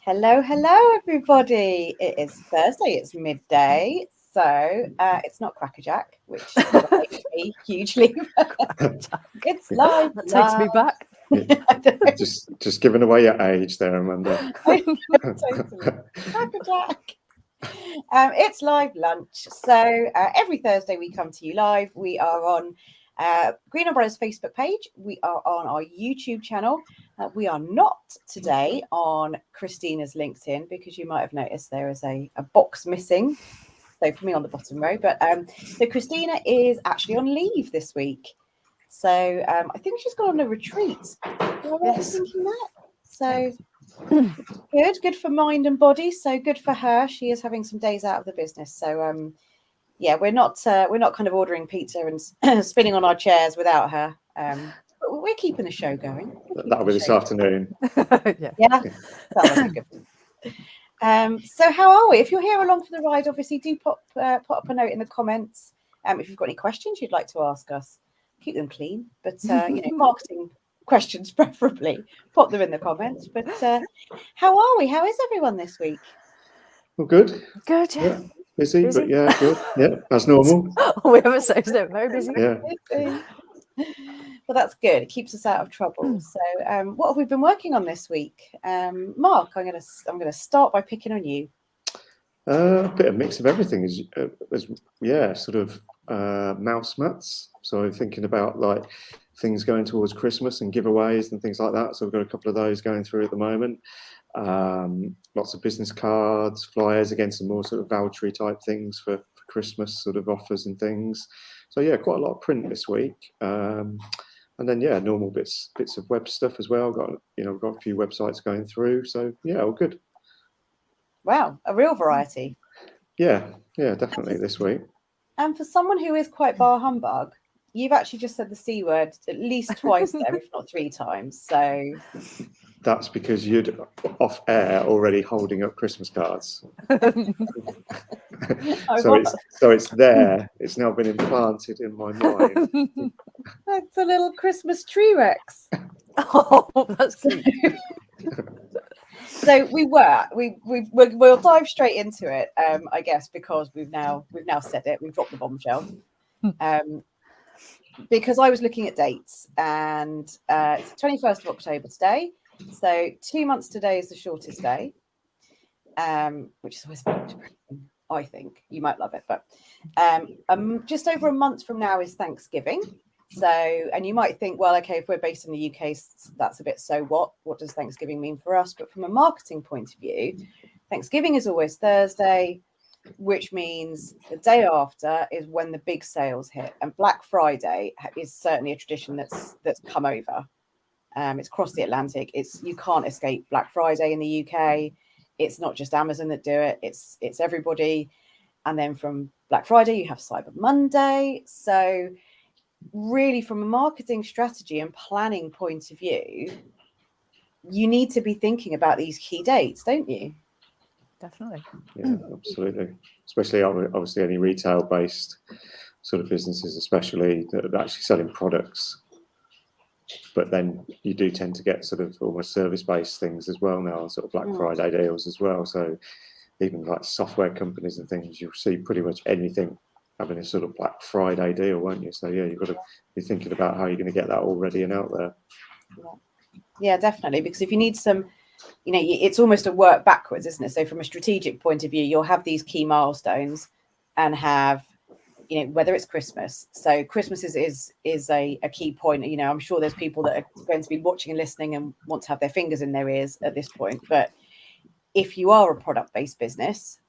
Hello, everybody. It is Thursday, it's midday, so it's not Crackerjack, which excites me hugely. It's live. That takes me back. just giving away your age there, Amanda. Totally. Crackerjack. It's live lunch. So every Thursday we come to you live. We are on Green Umbrella's Facebook page. We are on our YouTube channel. We are not today on Christina's LinkedIn because you might have noticed there is a box missing. So for me on the bottom row, but so Christina is actually on leave this week. So I think she's gone on a retreat. Yes. Thinking that. So good for mind and body. So good for her. She is having some days out of the business. So yeah, we're not kind of ordering pizza and spinning on our chairs without her. But we're keeping the show going. That'll be this afternoon. Yeah. Good. So how are we? If you're here along for the ride, obviously do pop up a note in the comments. If you've got any questions you'd like to ask us, keep them clean, but marketing questions preferably, pop them in the comments. But how are we? How is everyone this week? Well, good. Good, yeah. Busy, but yeah, good. Yeah, as normal. We haven't said it. Very busy. Yeah. Well, that's good. It keeps us out of trouble. So, what have we been working on this week, Mark? I'm gonna start by picking on you. A bit of mix of everything. Sort of mouse mats. So thinking about like things going towards Christmas and giveaways and things like that. So we've got a couple of those going through at the moment. Lots of business cards, flyers, again, some more sort of vouchery type things for Christmas sort of offers and things. So yeah, quite a lot of print this week. And then yeah, normal bits of web stuff as well. We've got a few websites going through. So yeah, all good. Wow, a real variety. Yeah, definitely this week. And for someone who is quite bar humbug, you've actually just said the C word at least twice there, if not 3 times. So that's because you'd off air already holding up Christmas cards. so it's there. It's now been implanted in my mind. That's a little Christmas tree Rex. Oh, that's cute. So we'll dive straight into it, I guess, because we've now said it. We've dropped the bombshell. Because I was looking at dates, and it's the 21st of October today. So 2 months today is the shortest day, which is always very depressing. I think you might love it, but just over a month from now is Thanksgiving. So, and you might think, well, okay, if we're based in the UK, that's a bit so what? What does Thanksgiving mean for us? But from a marketing point of view, Thanksgiving is always Thursday, which means the day after is when the big sales hit. And Black Friday is certainly a tradition that's come over. It's across the Atlantic. You can't escape Black Friday in the UK. It's not just Amazon that do it. It's everybody. And then from Black Friday, you have Cyber Monday. So really, from a marketing strategy and planning point of view, you need to be thinking about these key dates, don't you? Definitely. Yeah, absolutely. Especially obviously any retail-based sort of businesses, especially that are actually selling products. But then you do tend to get sort of almost service-based things as well now, sort of Black Friday deals as well. So even like software companies and things, you'll see pretty much anything having a sort of Black Friday deal, won't you? So yeah, you've got to be thinking about how you're going to get that all ready and out there. Yeah, definitely. Because if you need some, it's almost a work backwards, isn't it? So from a strategic point of view, you'll have these key milestones and have, whether it's Christmas. So Christmas is a key point. I'm sure there's people that are going to be watching and listening and want to have their fingers in their ears at this point. But if you are a product-based business,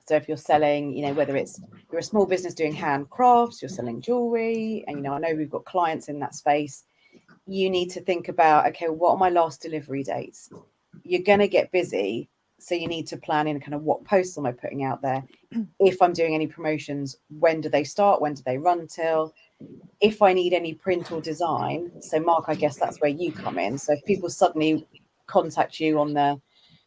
so if you're selling, whether you're a small business doing handcrafts, you're selling jewelry, and I know we've got clients in that space, you need to think about, okay, what are my last delivery dates? You're going to get busy, so you need to plan in kind of what posts am I putting out there. If I'm doing any promotions, when do they start? When do they run till? If I need any print or design, so Mark, I guess that's where you come in. So if people suddenly contact you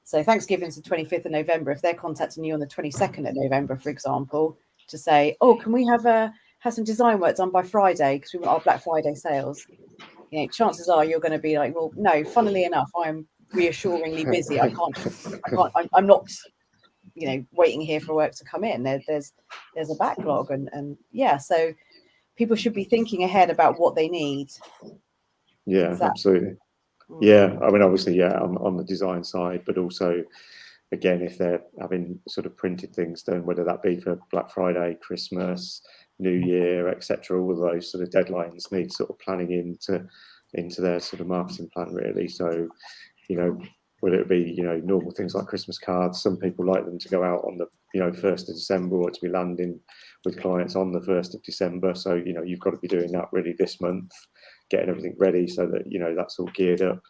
so Thanksgiving's the 25th of November. If they're contacting you on the 22nd of November, for example, to say, oh, can we have some design work done by Friday because we want our Black Friday sales? Chances are you're going to be like, well, no, funnily enough, I'm reassuringly busy. I'm not, waiting here for work to come in. There's a backlog, and yeah, so people should be thinking ahead about what they need. Yeah, absolutely. Yeah, I mean, obviously, yeah, on the design side, but also, again, if they're having sort of printed things done, whether that be for Black Friday, Christmas, New Year, etc., all of those sort of deadlines need sort of planning into their sort of marketing plan, really. So, whether it be, normal things like Christmas cards, some people like them to go out on the, 1st of December, or to be landing with clients on the 1st of December. So, you've got to be doing that really this month, getting everything ready so that, that's all geared up.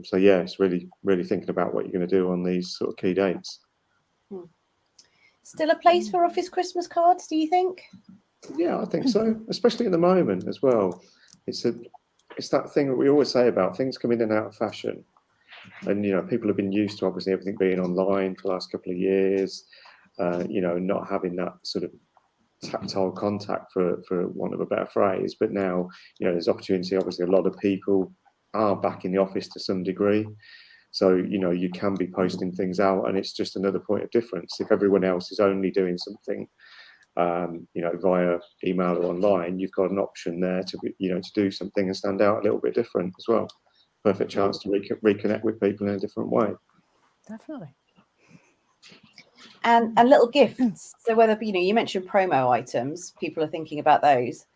So yeah, it's really, really thinking about what you're going to do on these sort of key dates. Still a place for office Christmas cards, do you think? Yeah, I think so, especially at the moment as well. It's that thing that we always say about things coming in and out of fashion. And, people have been used to obviously everything being online for the last couple of years, not having that sort of tactile contact, for want of a better phrase. But now, there's opportunity. Obviously, a lot of people are back in the office to some degree. So, you can be posting things out, and it's just another point of difference. If everyone else is only doing something, via email or online, you've got an option there to do something and stand out a little bit different as well. Perfect chance to reconnect with people in a different way. Definitely. And little gifts. So whether, you mentioned promo items, people are thinking about those.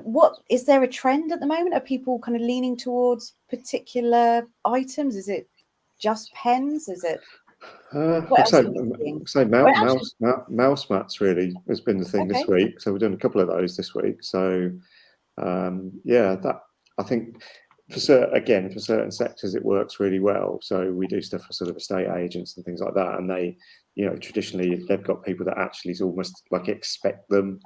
What is there a trend at the moment? Are people kind of leaning towards particular items? Is it just pens? Is it? Mouse mats really has been the thing this week. So we're doing a couple of those this week. So that I think for certain sectors it works really well. So we do stuff for sort of estate agents and things like that, and they, traditionally they've got people that actually almost like expect them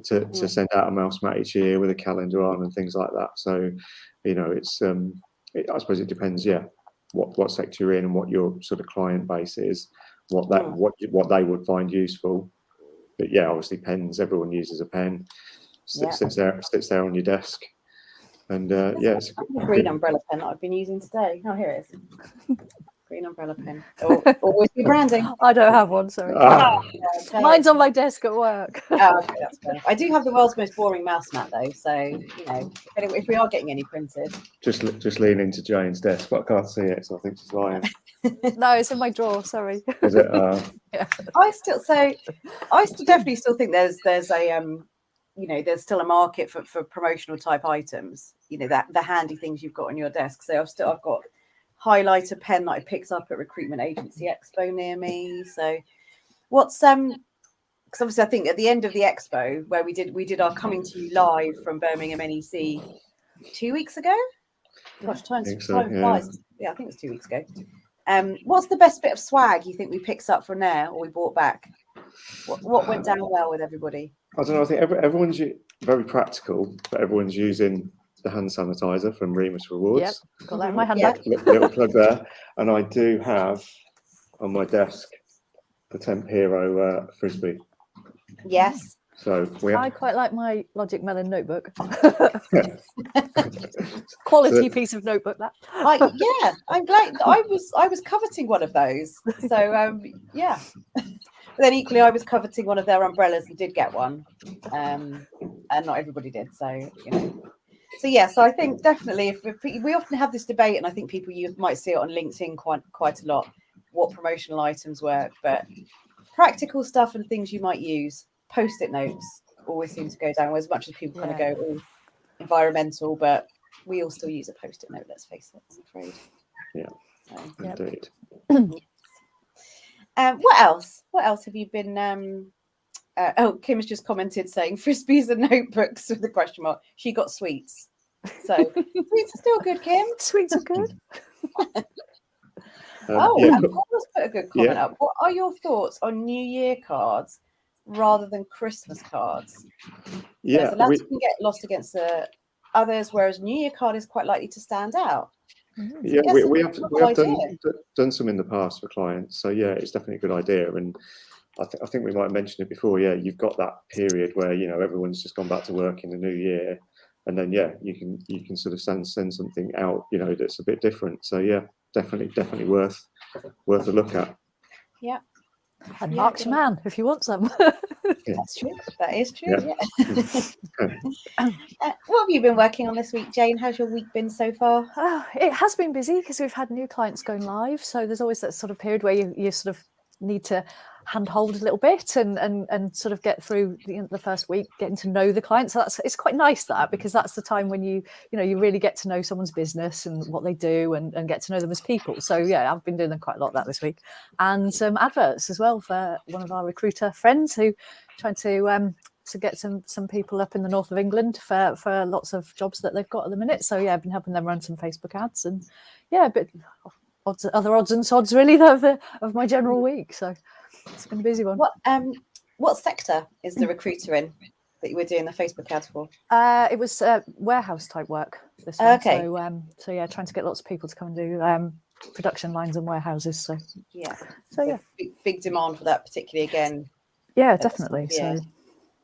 to send out a mouse mat each year with a calendar on and things like that. So, it's I suppose it depends, what sector you're in and what your sort of client base is, what they would find useful. But yeah, obviously pens, everyone uses a pen, sits there on your desk. And it's a green umbrella pen that I've been using today. Oh, here it is. Green umbrella pen. Always be branding. I don't have one, sorry. Mine's on my desk at work. Okay, that's fair. I do have the world's most boring mouse mat though, so if we are getting any printed, just lean into Jane's desk, but I can't see it, so I think she's lying. No, it's in my drawer. Sorry. Is it? Yeah. I definitely still think there's a there's still a market for promotional type items. That the handy things you've got on your desk. So I've got highlighter pen that I picked up at Recruitment Agency Expo near me. So what's because obviously I think at the end of the expo where we did our coming to you live from Birmingham NEC 2 weeks ago. Gosh, time flies. Yeah, I think it was 2 weeks ago. What's the best bit of swag you think we picked up from there or we brought back? What went down well with everybody? I don't know. I think everyone's very practical, but everyone's using the hand sanitizer from Remus Rewards. Yep, got that in my handbag. Little plug there. And I do have on my desk the Temp Hero Frisbee. Yes. So I quite like my Logic Melon notebook. Quality piece of notebook that. I'm glad. I was coveting one of those. So yeah. But then equally, I was coveting one of their umbrellas and did get one, and not everybody did. So So I think definitely if we often have this debate, and I think you might see it on LinkedIn quite a lot, what promotional items work, but practical stuff and things you might use. Post-it notes always seem to go down as much as people kind of go all environmental, but we all still use a post-it note, let's face it, I'm afraid. Indeed. What else have you been Kim's just commented saying frisbees and notebooks with a question mark. She got sweets, so sweets are still good, Kim. Sweets are good. And Paul's put a good comment up. What are your thoughts on New Year cards rather than Christmas cards? The latter can get lost against the others, whereas New Year card is quite likely to stand out. Yeah, we have done some in the past for clients, so yeah, it's definitely a good idea. And I think we might have mentioned it before. Yeah, you've got that period where everyone's just gone back to work in the new year, and then you can sort of send something out, that's a bit different. So yeah, definitely worth a look at. Yeah. And Mark's your man if you want some. That's true. That is true. Yeah. What have you been working on this week, Jane? How's your week been so far? It has been busy because we've had new clients going live. So there's always that sort of period where you sort of need to handhold a little bit and sort of get through the first week, getting to know the client. So it's quite nice because that's the time when you really get to know someone's business and what they do and get to know them as people. So yeah, I've been doing quite a lot of that this week, and some adverts as well for one of our recruiter friends who trying to get some people up in the north of England for lots of jobs that they've got at the minute. So yeah, I've been helping them run some Facebook ads, and yeah, a bit other odds and sods really of my general week. So it's been a busy one. What sector is the recruiter in that you were doing the Facebook ads for? It was warehouse type work. This one. Okay. So yeah, trying to get lots of people to come and do production lines and warehouses. So yeah. So yeah, big demand for that, particularly again. Yeah, definitely. Yeah. So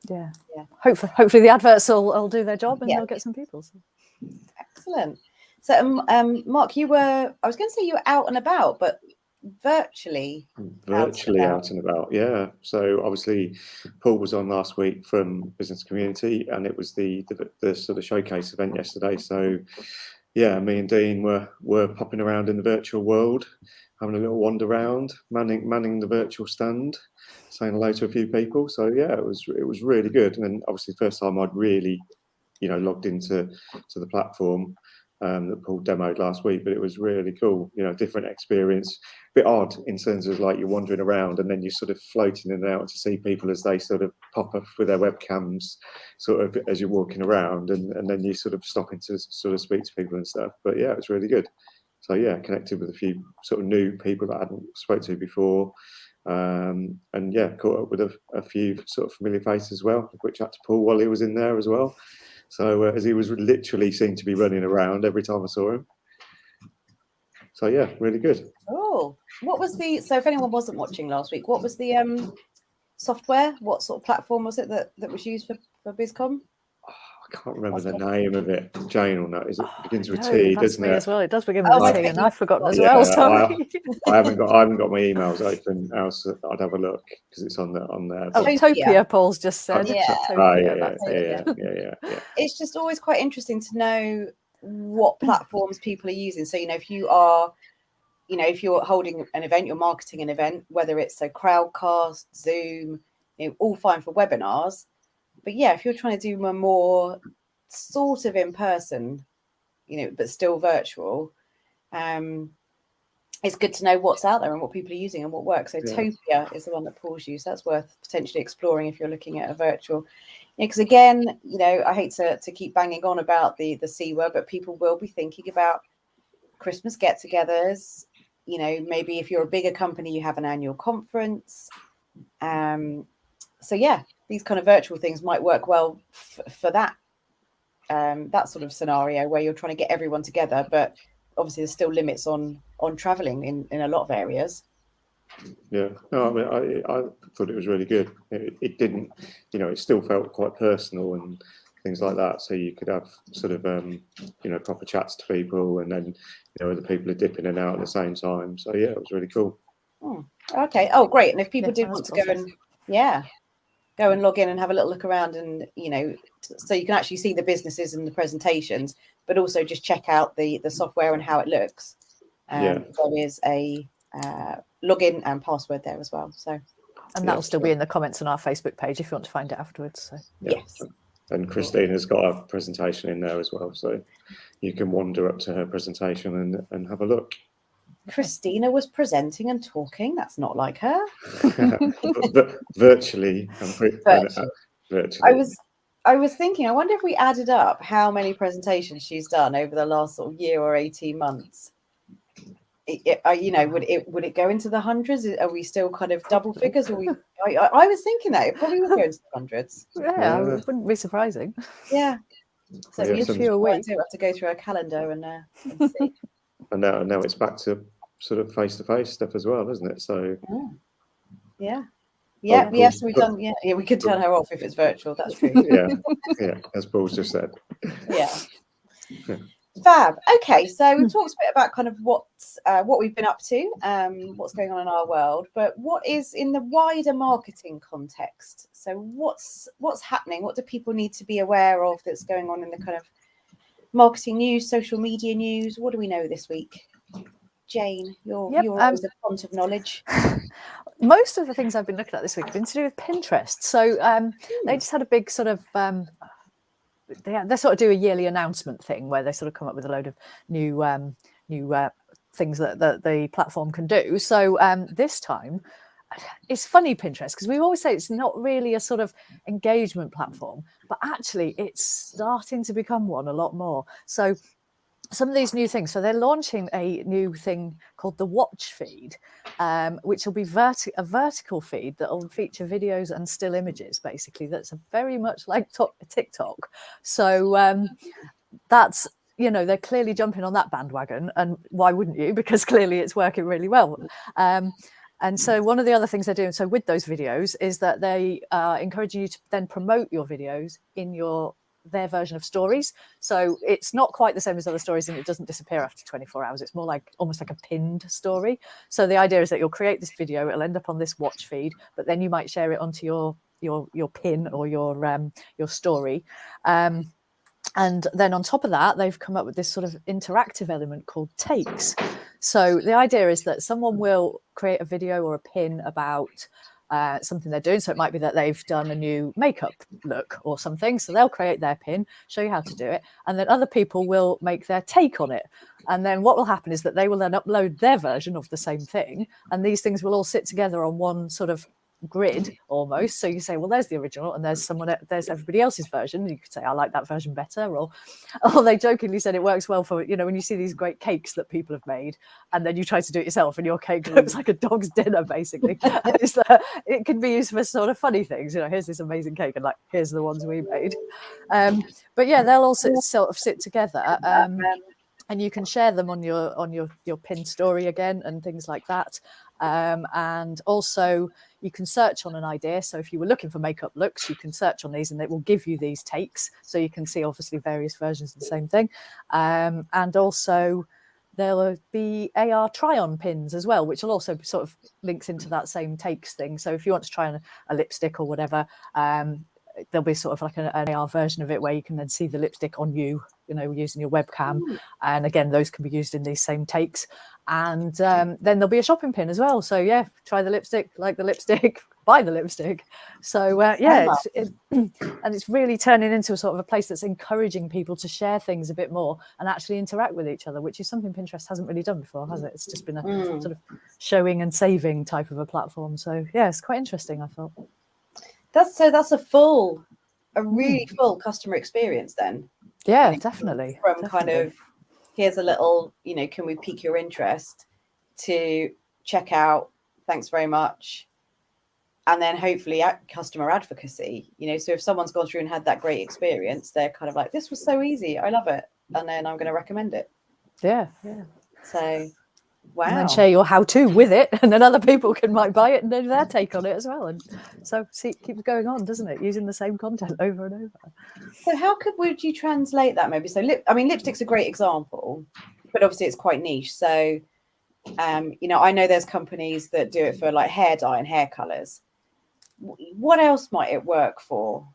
yeah. Hopefully the adverts will do their job and they'll get some people. So. Excellent. So Mark, I was going to say you were out and about, but virtually out and about. Yeah. So obviously Paul was on last week from Business Community, and it was the sort of showcase event yesterday. So yeah, me and Dean were popping around in the virtual world, having a little wander around, manning the virtual stand, saying hello to a few people. So yeah, it was really good. And then obviously first time I'd really logged into the platform that Paul demoed last week, but it was really cool. Different experience. A bit odd in terms of like you're wandering around and then you're sort of floating in and out to see people as they sort of pop up with their webcams sort of as you're walking around, and then you sort of stopping to sort of speak to people and stuff. But yeah, it was really good. So yeah, connected with a few sort of new people that I hadn't spoke to before. And yeah, caught up with a few sort of familiar faces as well. A quick chat to Paul while he was in there as well. So as he was literally seemed to be running around every time I saw him. So yeah, really good. Oh, what was so if anyone wasn't watching last week, what was the software? What sort of platform was it that was used for buscomm? I can't remember the name of it. Jane will know. It begins with no, T, doesn't it? As well. It does begin with T, and I've forgotten as well. Sorry. I haven't got my emails open. Else I'd have a look because it's on there. Oh, Topia. Paul's just said. Yeah. It's just always quite interesting to know what platforms people are using. So if you are, if you're holding an event, you're marketing an event, whether it's a Crowdcast, Zoom, all fine for webinars. But yeah, if you're trying to do a more sort of in person, but still virtual, it's good to know what's out there and what people are using and what works. So Topia is the one that Paul's used. That's worth potentially exploring if you're looking at a virtual. Because again, I hate to keep banging on about the C word, but people will be thinking about Christmas get-togethers. Maybe if you're a bigger company, you have an annual conference. So yeah, these kind of virtual things might work well for that sort of scenario where you're trying to get everyone together, but obviously there's still limits on traveling in a lot of areas. Yeah, no, I mean, I thought it was really good. It didn't, it still felt quite personal and things like that. So you could have sort of, proper chats to people, and then, other people are dipping in and out at the same time. So yeah, it was really cool. Okay. Oh, great. And if people did want to go and log in and have a little look around, and so you can actually see the businesses and the presentations, but also just check out the software and how it looks. There is a login and password there as well. So, and that will still be in the comments on our Facebook page if you want to find it afterwards. So yes. And Christina's got a presentation in there as well, so you can wander up to her presentation and have a look. Christina was presenting and talking. That's not like her. Virtually. I was thinking, I wonder if we added up how many presentations she's done over the last sort of year or 18 months. Would it go into the hundreds? Are we still kind of double figures? Or I was thinking that it probably would go into the hundreds. Yeah, it wouldn't be surprising. Yeah. So a few a week. We'll have to go through a calendar and see. And now it's back to sort of face-to-face stuff as well, isn't it? So yeah. Yeah, Oh, yes, cool. we've done. Yeah, we could turn her off if it's virtual. That's true. Yeah, as Paul's just said. Yeah. Yeah. Fab. Okay, so we've talked a bit about kind of what we've been up to, what's going on in our world, but what is in the wider marketing context? So what's happening? What do people need to be aware of that's going on in the kind of marketing news, social media news? What do we know this week? Jane, you're always a font of knowledge. Most of the things I've been looking at this week have been to do with Pinterest. So they just had a big sort of they sort of do a yearly announcement thing where they sort of come up with a load of new things that the platform can do. So this time, it's funny, Pinterest, because we always say it's not really a sort of engagement platform, but actually it's starting to become one a lot more. So some of these new things. So they're launching a new thing called the Watch feed, which will be a vertical feed that will feature videos and still images, basically. That's very much like TikTok. So that's, they're clearly jumping on that bandwagon. And why wouldn't you? Because clearly it's working really well. And so one of the other things they're doing, so with those videos, is that they are encouraging you to then promote your videos in their version of stories. So it's not quite the same as other stories, and it doesn't disappear after 24 hours. It's more like almost like a pinned story. So the idea is that you'll create this video, it'll end up on this watch feed, but then you might share it onto your pin or your story. And then on top of that, they've come up with this sort of interactive element called takes. So the idea is that someone will create a video or a pin about something they're doing. So it might be that they've done a new makeup look or something. So they'll create their pin, show you how to do it, and then other people will make their take on it. And then what will happen is that they will then upload their version of the same thing. And these things will all sit together on one sort of grid almost. So you say, well, there's the original and there's everybody else's version. You could say, I like that version better. Or they jokingly said it works well for, when you see these great cakes that people have made and then you try to do it yourself and your cake looks like a dog's dinner, basically. It can be used for sort of funny things. Here's this amazing cake and like, here's the ones we made. But yeah, they'll also sort of sit together. And you can share them on your pin story again and things like that. And also you can search on an idea. So if you were looking for makeup looks, you can search on these and it will give you these takes. So you can see obviously various versions of the same thing. And also there'll be AR try-on pins as well, which will also sort of links into that same takes thing. So if you want to try on a lipstick or whatever, there'll be sort of like an AR version of it where you can then see the lipstick on you, using your webcam. And again, those can be used in these same takes. And then there'll be a shopping pin as well. So yeah, try the lipstick, like the lipstick, buy the lipstick. So and it's really turning into a sort of a place that's encouraging people to share things a bit more and actually interact with each other, which is something Pinterest hasn't really done before, has it? It's just been a sort of showing and saving type of a platform. So yeah, it's quite interesting, I thought. That's a really full customer experience then. Yeah, definitely. Kind of, here's a little, can we pique your interest, to check out, thanks very much. And then hopefully customer advocacy, so if someone's gone through and had that great experience, they're kind of like, this was so easy, I love it. And then I'm going to recommend it. Yeah. So, wow. And then share your how-to with it, and then other people might buy it and do their take on it as well. And so it keeps going on, doesn't it? Using the same content over and over. So how would you translate that maybe? So lipstick's a great example, but obviously it's quite niche. So, I know there's companies that do it for like hair dye and hair colors. What else might it work for?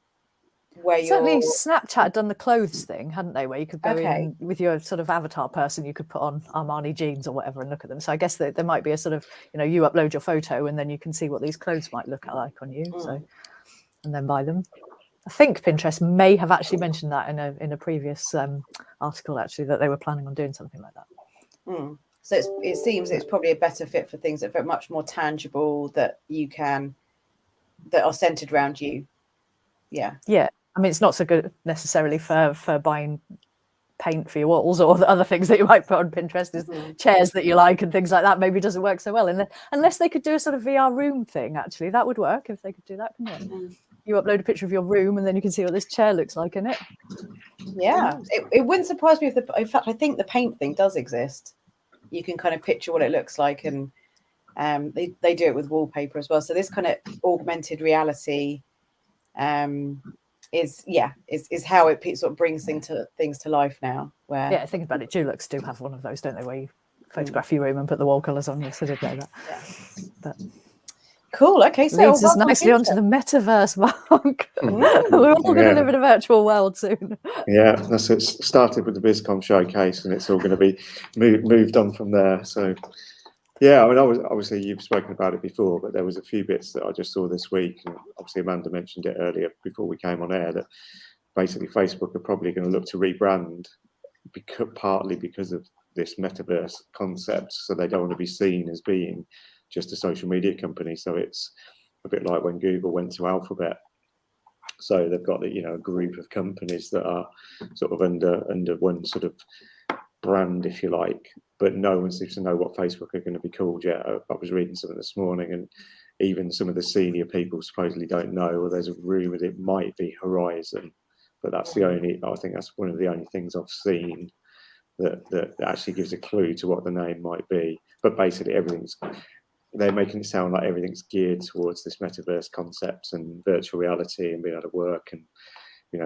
Certainly Snapchat had done the clothes thing, hadn't they, where you could go in with your sort of avatar person, you could put on Armani jeans or whatever and look at them. So I guess that there might be a sort of, you upload your photo and then you can see what these clothes might look like on you. So, and then buy them. I think Pinterest may have actually mentioned that in a previous article, actually, that they were planning on doing something like that. So it seems it's probably a better fit for things that are much more tangible, that are centered around you. Yeah. I mean, it's not so good necessarily for buying paint for your walls or the other things that you might put on Pinterest, is chairs that you like and things like that. Maybe doesn't work so well. And unless they could do a sort of VR room thing, actually, that would work if they could do that. You upload a picture of your room and then you can see what this chair looks like in it. Yeah, it wouldn't surprise me if in fact, I think the paint thing does exist. You can kind of picture what it looks like and They do it with wallpaper as well. So this kind of augmented reality is how it sort of brings things to life now. Where Yeah, think about it. Dulux do have one of those, don't they, where you photograph your room and put the wall colours on. Yes, I did know that. Yeah. But cool. Okay, so leads us nicely onto the metaverse, Mark. We're all going to live in a virtual world soon. Yeah, that's it. Started with the buscomm showcase, and it's all going to be moved on from there. So, yeah, I mean, obviously you've spoken about it before, but there was a few bits that I just saw this week. And obviously, Amanda mentioned it earlier before we came on air that basically Facebook are probably going to look to rebrand, partly because of this metaverse concept. So they don't want to be seen as being just a social media company. So it's a bit like when Google went to Alphabet. So they've got a group of companies that are sort of under one sort of brand, if you like, but no one seems to know what Facebook are going to be called yet. I was reading something this morning, and even some of the senior people supposedly don't know, or there's a rumor that it might be Horizon, but I think that's one of the only things I've seen that actually gives a clue to what the name might be. But basically they're making it sound like everything's geared towards this metaverse concept and virtual reality and being able to work and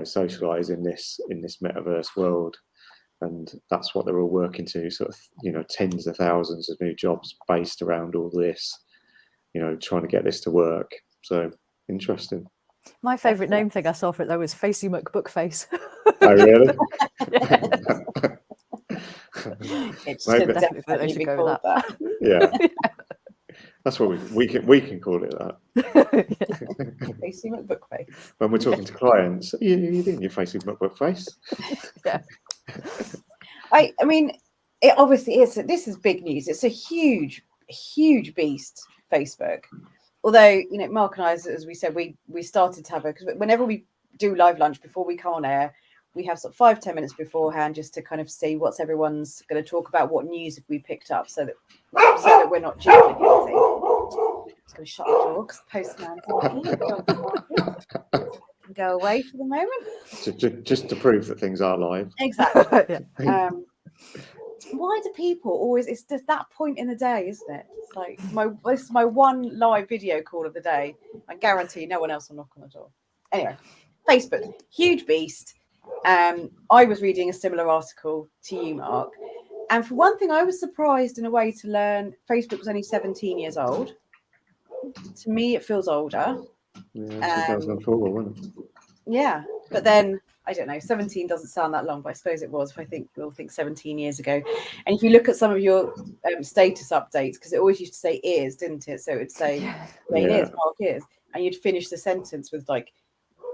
socialize in this metaverse world. And that's what they're all working to, sort of tens of thousands of new jobs based around all this, trying to get this to work. So interesting. My favourite name thing I saw for it though was Facey McBookface. Oh really? It should definitely be go called with that. Yeah. That's what we can call it that. Facey McBookface. When we're talking to clients, you doing your Facey McBookface? Yeah. I mean, it obviously is. This is big news. It's a huge beast, Facebook. Although, Mark and I, as we said, we started to have because whenever we do live lunch before we come on air, we have sort of 5-10 minutes beforehand just to kind of see what's everyone's going to talk about, what news have we picked up, so that we're not duplicating. I'm just going to shut the door because the postman's can go away for the moment. Just to prove that things are live. Exactly. Why do people always? It's just that point in the day, isn't it? It's like this is my one live video call of the day. I guarantee no one else will knock on the door. Anyway, Facebook, huge beast. I was reading a similar article to you, Mark, and for one thing, I was surprised in a way to learn Facebook was only 17 years old. To me, it feels older. Yeah, 2004, wasn't it? Yeah, but then I don't know. 17 doesn't sound that long, but I suppose it was. We'll think 17 years ago. And if you look at some of your status updates, because it always used to say "is," didn't it? So it would say "Jane is," "Mark is," and you'd finish the sentence with like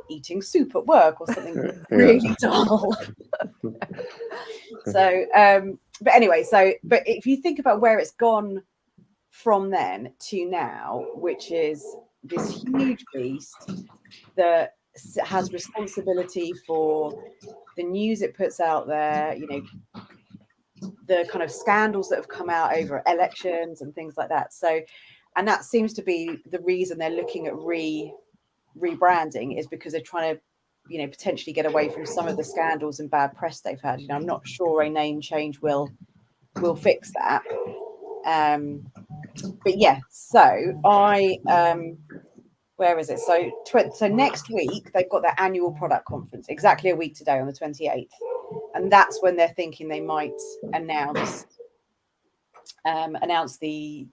"eating soup at work" or something really dull. So, but anyway, but if you think about where it's gone from then to now, which is this huge beast that has responsibility for the news it puts out there, the kind of scandals that have come out over elections and things like that. So, and that seems to be the reason they're looking at rebranding, is because they're trying to, potentially get away from some of the scandals and bad press they've had. I'm not sure a name change will fix that. But yeah, so where is it? So next week they've got their annual product conference, exactly a week today on the 28th, and that's when they're thinking they might announce the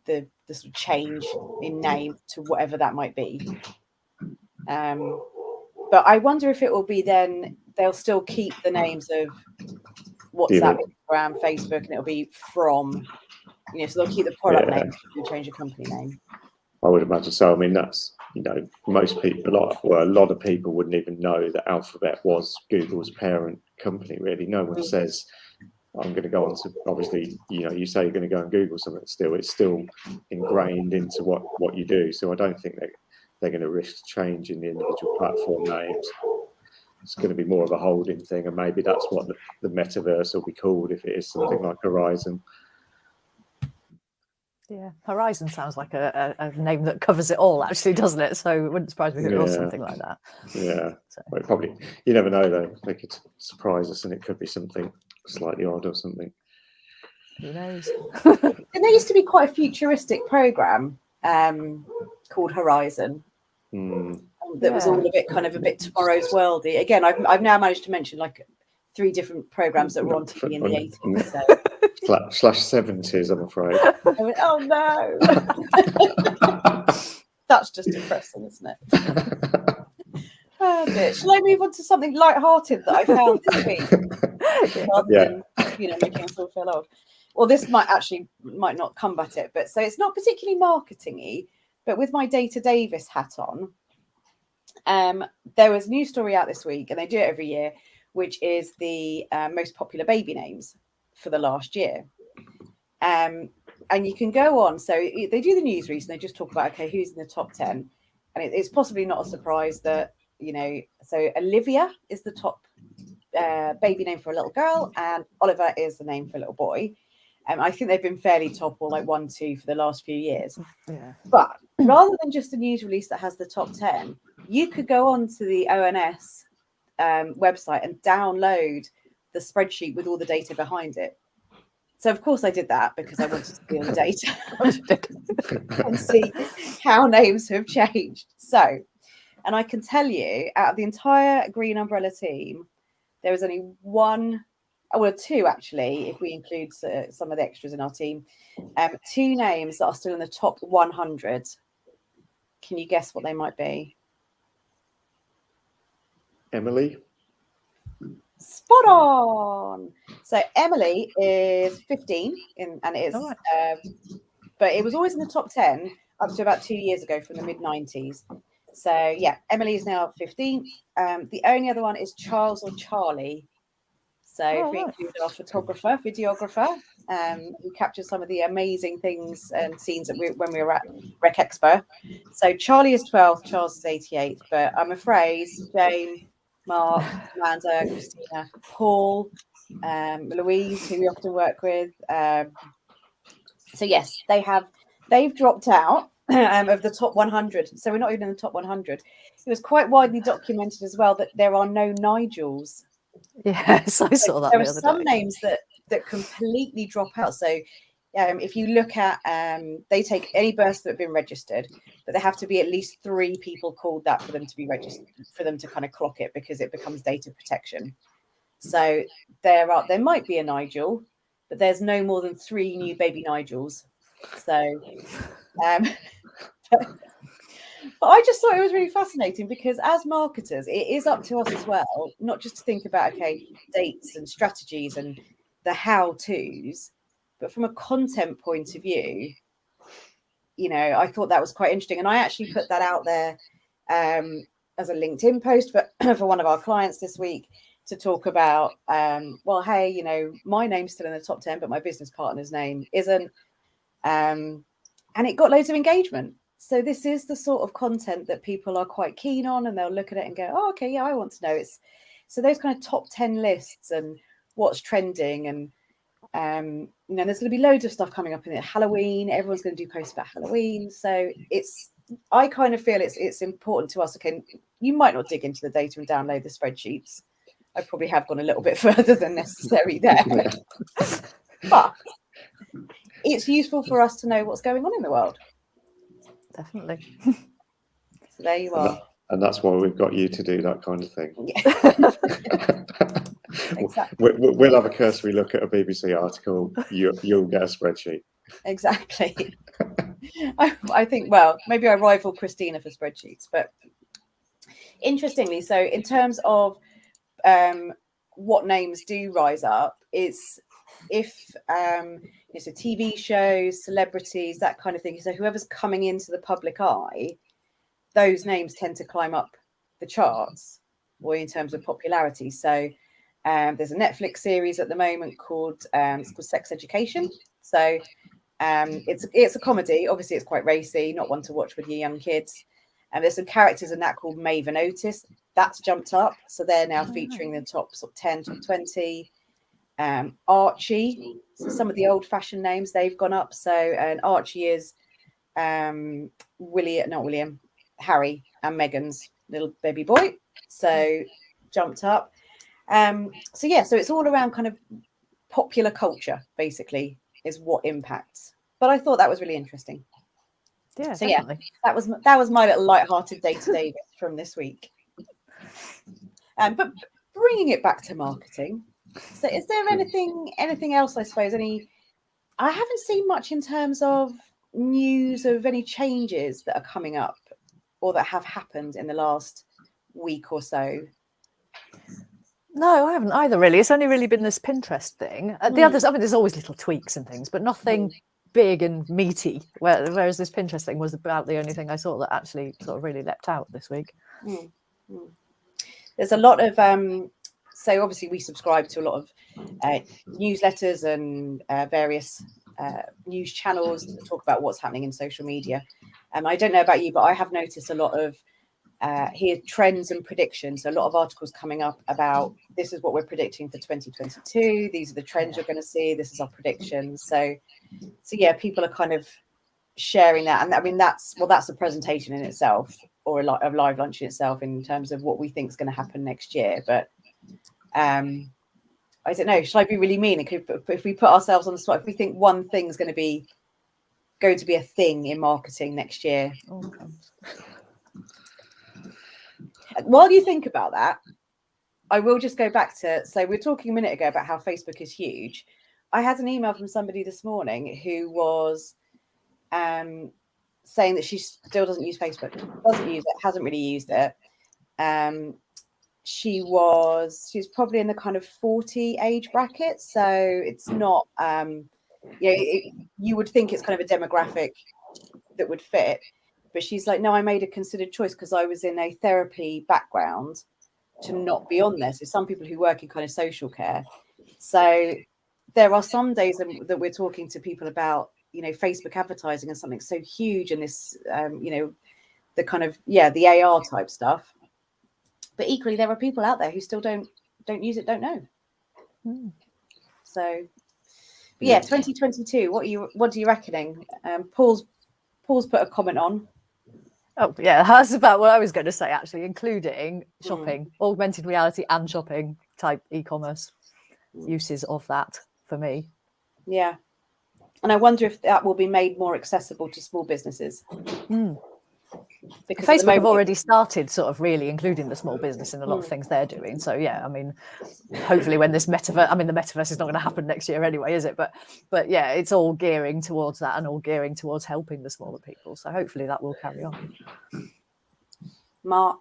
sort of change in name to whatever that might be. But I wonder if it will be then they'll still keep the names of WhatsApp, Instagram, Facebook, and it'll be from, so they'll keep the product name and change the company name. I would imagine so. I mean, that's, most people, a lot of people wouldn't even know that Alphabet was Google's parent company, really. No one says, I'm going to go on to, obviously, you say you're going to go and Google something still. It's still ingrained into what you do. So I don't think they're going to risk changing the individual platform names. It's going to be more of a holding thing, and maybe that's what the metaverse will be called if it is something like Horizon. Yeah, Horizon sounds like a name that covers it all, actually, doesn't it? So it wouldn't surprise me if it was something like that. Yeah, well, probably. You never know, though. They could surprise us, and it could be something slightly odd or something. Who knows? And there used to be quite a futuristic program called Horizon. That was all a bit kind of a bit tomorrow's worldy. Again, I've now managed to mention like 3 different programs that were on TV in the 80s. So. Slash 70s, I'm afraid. I went, oh no. That's just depressing, isn't it? Oh dear. Shall I move on to something light-hearted that I found this week? Rather than, making us all feel old. Well, this might not combat it, but so it's not particularly marketing-y, but with my Data Davies hat on, there was a news story out this week, and they do it every year, which is the most popular baby names for the last year. And you can go on. So they do the news reads, and they just talk about, okay, who's in the top 10. And it's possibly not a surprise that, so Olivia is the top baby name for a little girl, and Oliver is the name for a little boy. I think they've been fairly top, or like 1, 2 for the last few years. Yeah. But rather than just a news release that has the top 10, you could go on to the ONS website and download the spreadsheet with all the data behind it. So of course I did that because I wanted to see all the data and see how names have changed. So, and I can tell you, out of the entire Green Umbrella team, there was only 2 actually, if we include some of the extras in our team, 2 names that are still in the top 100. Can you guess what they might be? Emily. Spot on. So Emily is 15, and it is, but it was always in the top 10 up to about 2 years ago, from the mid-90s. So yeah, Emily is now 15. The only other one is Charles or Charlie. So if we include our photographer, videographer, who captures some of the amazing things and scenes that when we were at Rec Expo. So Charlie is 12, Charles is 88. But I'm afraid Jane, Mark, Amanda, Christina, Paul, Louise, who we often work with. So yes, they've dropped out of the top 100. So we're not even in the top 100. It was quite widely documented as well that there are no Nigels. Yes, I saw that. There are some names that completely drop out. So if you look at, they take any births that have been registered, but there have to be at least 3 people called that for them to be registered, for them to kind of clock it, because it becomes data protection. So there might be a Nigel, but there's no more than 3 new baby Nigels. So, but I just thought it was really fascinating, because as marketers, it is up to us as well, not just to think about, okay, dates and strategies and the how-tos, but from a content point of view, I thought that was quite interesting. And I actually put that out there as a LinkedIn post for one of our clients this week, to talk about, well, hey, my name's still in the top 10, but my business partner's name isn't. And it got loads of engagement. So this is the sort of content that people are quite keen on, and they'll look at it and go, oh, okay, yeah, I want to know. So those kind of top 10 lists and what's trending, and there's going to be loads of stuff coming up in it. Halloween, everyone's going to do posts about Halloween. So I kind of feel it's important to us. Okay, you might not dig into the data and download the spreadsheets. I probably have gone a little bit further than necessary there, but it's useful for us to know what's going on in the world. Definitely. So there you are. And that's why we've got you to do that kind of thing. Yeah. Exactly. We'll have a cursory look at a BBC article. You'll get a spreadsheet. Exactly. I think, well, maybe I rival Christina for spreadsheets, but interestingly, so in terms of what names do rise up, is if so TV shows, celebrities, that kind of thing. So whoever's coming into the public eye, those names tend to climb up the charts, or in terms of popularity. So there's a Netflix series at the moment called Sex Education. So it's a comedy. Obviously, it's quite racy, not one to watch with your young kids. And there's some characters in that called Maeve and Otis. That's jumped up. So they're now featuring the top 10, top 20. Archie. So some of the old-fashioned names, they've gone up. So and Archie is Harry and Meghan's little baby boy. So jumped up. So it's all around kind of popular culture, basically, is what impacts. But I thought that was really interesting. Yeah, So definitely. yeah, that was my little light-hearted day-to-day from this week. But bringing it back to marketing, so is there anything else, I suppose, I haven't seen much in terms of news of any changes that are coming up or that have happened in the last week or so. No, I haven't either, really. It's only really been this Pinterest thing. The others, I mean, there's always little tweaks and things, but nothing big and meaty. Whereas this Pinterest thing was about the only thing I saw that actually sort of really leapt out this week. There's a lot of so obviously we subscribe to a lot of newsletters and various news channels that talk about what's happening in social media. I don't know about you, but I have noticed a lot of here trends and predictions. So a lot of articles coming up about this is what we're predicting for 2022. These are the trends you're going to see. This is our predictions. So yeah, people are kind of sharing that, and I mean that's a presentation in itself, or a live lunch in itself, in terms of what we think is going to happen next year. But I don't know. Should I be really mean? If we put ourselves on the spot, if we think one thing's going to be a thing in marketing next year. While you think about that, I will just go back to, so we were talking a minute ago about how Facebook is huge. I had an email from somebody this morning who was saying that she still doesn't use Facebook, doesn't use it, hasn't really used it. She was probably in the kind of 40 age bracket, so it's not you would think it's kind of a demographic that would fit, but she's like, no, I made a considered choice because I was in a therapy background to not be on there. So some people who work in kind of social care, so there are some days that we're talking to people about, Facebook advertising and something so huge, and this the kind of the AR type stuff, but equally there are people out there who still don't use it, don't know. So but yeah, 2022, what are you reckoning? Paul's put a comment on. Oh yeah, that's about what I was going to say, actually, including shopping, augmented reality and shopping type e-commerce uses of that for me. Yeah. And I wonder if that will be made more accessible to small businesses. Because Facebook have already started sort of really including the small business in a lot of things they're doing. So yeah, I mean, hopefully when this metaverse, I mean, the metaverse is not going to happen next year anyway, is it? But yeah, it's all gearing towards that and all gearing towards helping the smaller people. So hopefully that will carry on. Mark?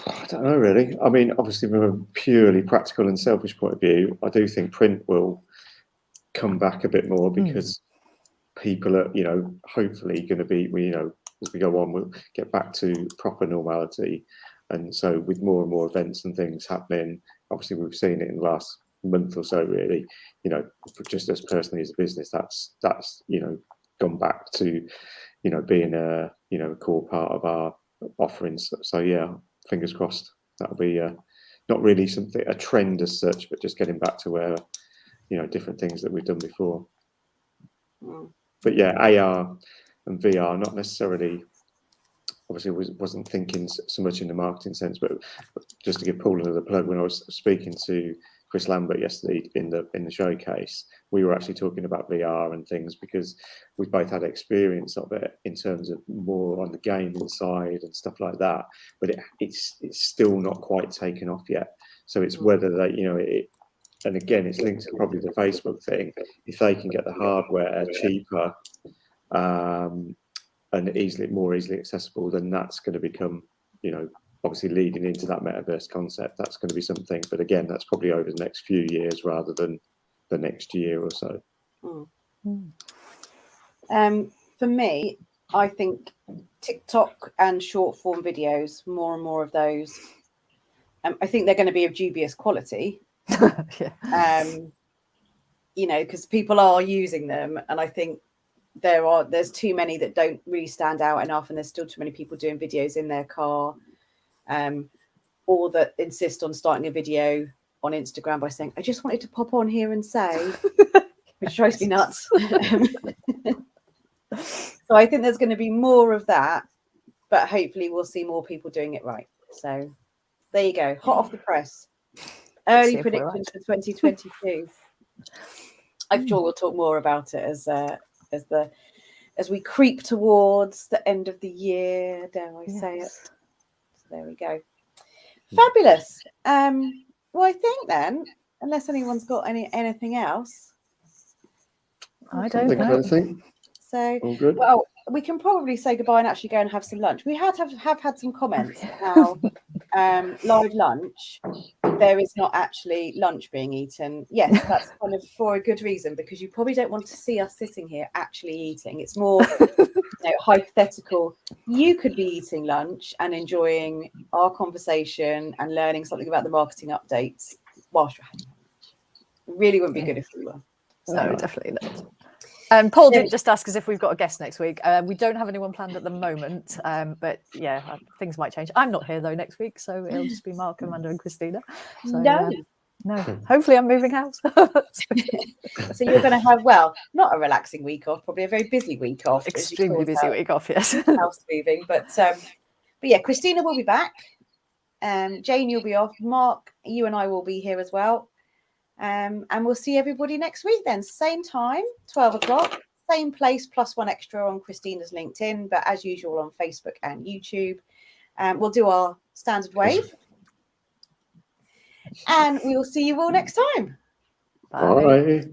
I don't know, really. I mean, obviously from a purely practical and selfish point of view, I do think print will come back a bit more because people are, hopefully going to be, as we go on, we'll get back to proper normality. And so with more and more events and things happening, obviously we've seen it in the last month or so, really, just as personally as a business, that's gone back to, being a, core part of our offerings. So yeah, fingers crossed that'll be not really a trend as such, but just getting back to where, different things that we've done before. But yeah, AR and VR, not necessarily, obviously wasn't thinking so much in the marketing sense, but just to give Paul another plug, when I was speaking to Chris Lambert yesterday in the showcase, we were actually talking about VR and things because we've both had experience of it in terms of more on the gaming side and stuff like that, but it's still not quite taken off yet. So it's whether they, and again, it's linked to probably the Facebook thing. If they can get the hardware cheaper and more easily accessible, then that's going to become, obviously leading into that metaverse concept. That's going to be something. But again, that's probably over the next few years rather than the next year or so. For me, I think TikTok and short form videos, more and more of those. I think they're going to be of dubious quality. Because people are using them, and I think there's too many that don't really stand out enough, and there's still too many people doing videos in their car, or that insist on starting a video on Instagram by saying, I just wanted to pop on here and say, which drives me nuts. So I think there's going to be more of that, but hopefully we'll see more people doing it right. So there you go, hot off the press. Early predictions for 2022. I'm sure we'll talk more about it as we creep towards the end of the year, dare I say it. So there we go. Fabulous. Well, I think then, unless anyone's got anything else, I don't know. Anything. So, All good. well, we can probably say goodbye and actually go and have some lunch. We have had some comments how live lunch, there is not actually lunch being eaten. Yes, that's kind of for a good reason, because you probably don't want to see us sitting here actually eating. It's more hypothetical. You could be eating lunch and enjoying our conversation and learning something about the marketing updates whilst you're having lunch. It really wouldn't be good if we were. So, No, definitely not. Paul did just ask us if we've got a guest next week. We don't have anyone planned at the moment, but yeah, things might change. I'm not here though next week, so it'll just be Mark, Amanda, and Christina. So, no, hopefully I'm moving house. So you're going to have, well, not a relaxing week off, probably a very busy week off. Extremely busy week off, yes. House moving, but yeah, Christina will be back. Jane, you'll be off. Mark, you and I will be here as well. And we'll see everybody next week then. Same time, 12 o'clock, same place, plus one extra on Christina's LinkedIn, but as usual on Facebook and YouTube. We'll do our standard wave. And we will see you all next time. Bye. Bye.